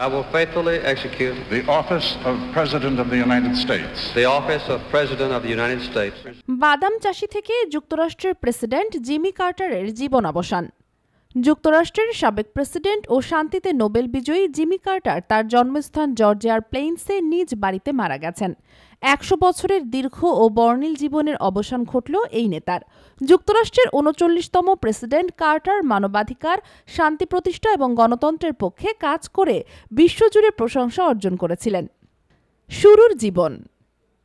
I will faithfully execute the office of President of the United States. the office of President of the United States. বাদাম চাষি থেকে যুক্তরাষ্ট্রের president Jimmy কার্টারের জীবন অবসান। যুক্তরাষ্ট্রের সাবেক president ও শান্তিতে নোবেল বিজয়ী জিমি কার্টার তার জন্মস্থান জর্জিয়ার প্লেইন্সে নিজ বাড়িতে মারা গেছেন। ১০০ বছরের দীর্ঘ ও বর্ণিল জীবনের অবসান ঘটল এই নেতার। যুক্তরাষ্ট্রের ৩৯তম প্রেসিডেন্ট কার্টার মানবাধিকার, শান্তি প্রতিষ্ঠা এবং গণতন্ত্রের পক্ষে কাজ করে বিশ্বজুড়ে প্রশংসা অর্জন করেছিলেন। শুরুর জীবন।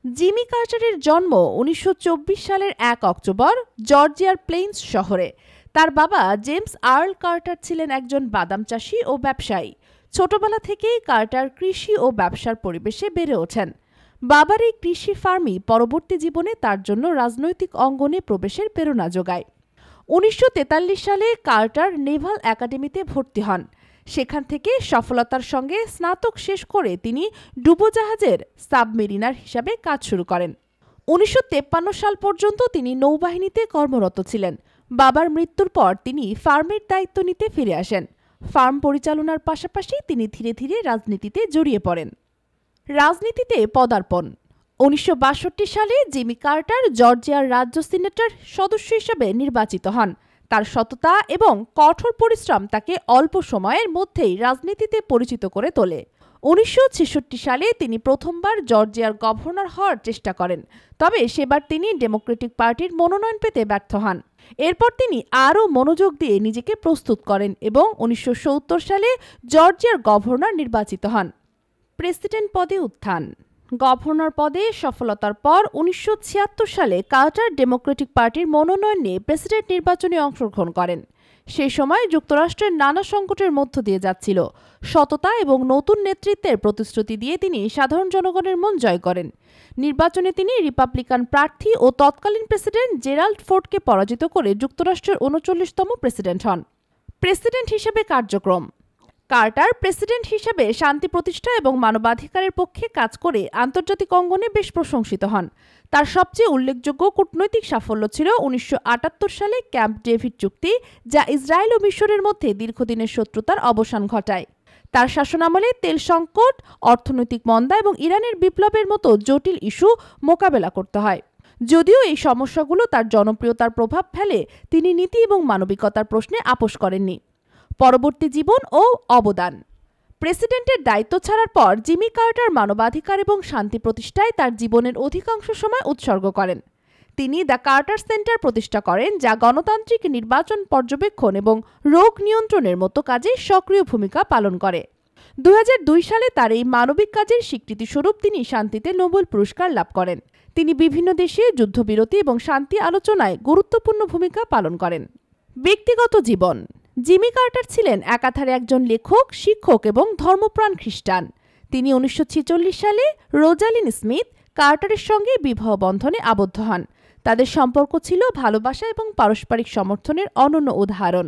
জিমি কার্টারের জন্ম ১৯২৪ সালের ১ অক্টোবর জর্জিয়ার প্লেইন্স শহরে। তার বাবা জেমস আর্ল কার্টার ছিলেন একজন বাদাম চাষি ও ব্যবসায়ী। ছোটবেলা থেকেই কার্টার কৃষি ও ব্যবসার পরিবেশে বেড়ে ওঠেন। বাবার এই কৃষি ফার্মই পরবর্তী জীবনে তার জন্য রাজনৈতিক অঙ্গনে প্রবেশের প্রেরণা যোগায়। ১৯৪৩ সালে কার্টার নেভাল একাডেমিতে ভর্তি হন। সেখান থেকে সফলতার সঙ্গে স্নাতক শেষ করে তিনি ডুবোজাহাজের সাবমেরিনার হিসাবে কাজ শুরু করেন। ১৯৫৩ সাল পর্যন্ত তিনি নৌবাহিনীতে কর্মরত ছিলেন। বাবার মৃত্যুর পর তিনি ফার্মের দায়িত্ব নিতে ফিরে আসেন। ফার্ম পরিচালনার পাশাপাশি তিনি ধীরে ধীরে রাজনীতিতে জড়িয়ে পড়েন। রাজনীতিতে পদার্পণ। ১৯৬২ সালে জিমি কার্টার জর্জিয়ার রাজ্য সিনেটের সদস্য হিসেবে নির্বাচিত হন। তার সততা এবং কঠোর পরিশ্রম তাকে অল্প সময়ের মধ্যেই রাজনীতিতে পরিচিত করে তোলে। ১৯৬৬ সালে তিনি প্রথমবার জর্জিয়ার গভর্নর হওয়ার চেষ্টা করেন, তবে সেবার তিনি ডেমোক্রেটিক পার্টির মনোনয়ন পেতে ব্যর্থ হন। এরপর তিনি আরও মনোযোগ দিয়ে নিজেকে প্রস্তুত করেন এবং ১৯৭০ সালে জর্জিয়ার গভর্নর নির্বাচিত হন। প্রেসিডেন্ট পদে উত্থান। গভর্নর পদে সফলতার পর ১৯৭৬ সালে কার্টার ডেমোক্রেটিক পার্টির মনোনয়ন নিয়ে প্রেসিডেন্ট নির্বাচনে অংশগ্রহণ করেন। সেই সময় যুক্তরাষ্ট্রের নানা সংকটের মধ্য দিয়ে যাচ্ছিল। সততা এবং নতুন নেতৃত্বের প্রতিশ্রুতি দিয়ে তিনি সাধারণ জনগণের মন জয় করেন। নির্বাচনে তিনি রিপাবলিকান প্রার্থী ও তৎকালীন প্রেসিডেন্ট জেরাল্ড ফোর্ডকে পরাজিত করে যুক্তরাষ্ট্রের ৩৯তম প্রেসিডেন্ট হন। প্রেসিডেন্ট হিসেবে কার্যক্রম। কার্টার প্রেসিডেন্ট হিসেবে শান্তি প্রতিষ্ঠা এবং মানবাধিকারের পক্ষে কাজ করে আন্তর্জাতিক অঙ্গনে বেশ প্রশংসিত হন। তার সবচেয়ে উল্লেখযোগ্য কূটনৈতিক সাফল্য ছিল ১৯৭৮ সালে ক্যাম্প ডেভিড চুক্তি, যা ইসরায়েল ও মিশরের মধ্যে দীর্ঘদিনের শত্রুতার অবসান ঘটায়। তার শাসনামলে তেল সংকট, অর্থনৈতিক মন্দা এবং ইরানের বিপ্লবের মতো জটিল ইস্যু মোকাবেলা করতে হয়। যদিও এই সমস্যাগুলো তার জনপ্রিয়তার প্রভাব ফেলে, তিনি নীতি এবং মানবিকতার প্রশ্নে আপোস করেননি। পরবর্তী জীবন ও অবদান। প্রেসিডেন্টের দায়িত্ব ছাড়ার পর জিমি কার্টার মানবাধিকার এবং শান্তি প্রতিষ্ঠায় তার জীবনের অধিকাংশ সময় উৎসর্গ করেন। তিনি দ্য কার্টার সেন্টার প্রতিষ্ঠা করেন, যা গণতান্ত্রিক নির্বাচন পর্যবেক্ষণ এবং রোগ নিয়ন্ত্রণের মতো কাজে সক্রিয় ভূমিকা পালন করে। ২০০২ সালে তার এই মানবিক কাজের স্বীকৃতিস্বরূপ তিনি শান্তিতে নোবেল পুরস্কার লাভ করেন। তিনি বিভিন্ন দেশে যুদ্ধবিরতি এবং শান্তি আলোচনায় গুরুত্বপূর্ণ ভূমিকা পালন করেন। ব্যক্তিগত জীবন। জিমি কার্টার ছিলেন একাধারে একজন লেখক, শিক্ষক এবং ধর্মপ্রাণ খ্রিস্টান। তিনি ১৯৪৬ সালে রোজালিন স্মিথ কার্টারের সঙ্গে বিবাহ বন্ধনে আবদ্ধ হন। তাদের সম্পর্ক ছিল ভালোবাসা এবং পারস্পরিক সমর্থনের অনন্য উদাহরণ।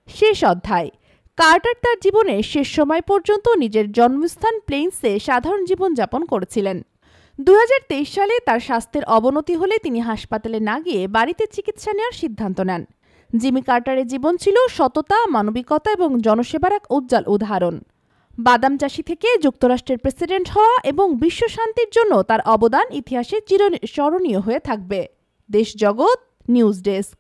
শেষ অধ্যায়। কার্টার তার জীবনের শেষ সময় পর্যন্ত নিজের জন্মস্থান প্লেইন্সে সাধারণ জীবনযাপন করেছিলেন। ২০২৩ সালে তার স্বাস্থ্যের অবনতি হলে তিনি হাসপাতালে না গিয়ে বাড়িতে চিকিৎসা নেওয়ার সিদ্ধান্ত নেন। জিমি কার্টারের জীবন ছিল সততা, মানবিকতা এবং জনসেবার এক উজ্জ্বল উদাহরণ। বাদাম চাষি থেকে যুক্তরাষ্ট্রের প্রেসিডেন্ট হওয়া এবং বিশ্ব শান্তির জন্য তার অবদান ইতিহাসে চিরস্মরণীয় হয়ে থাকবে। দেশ জগৎ নিউজ ডেস্ক।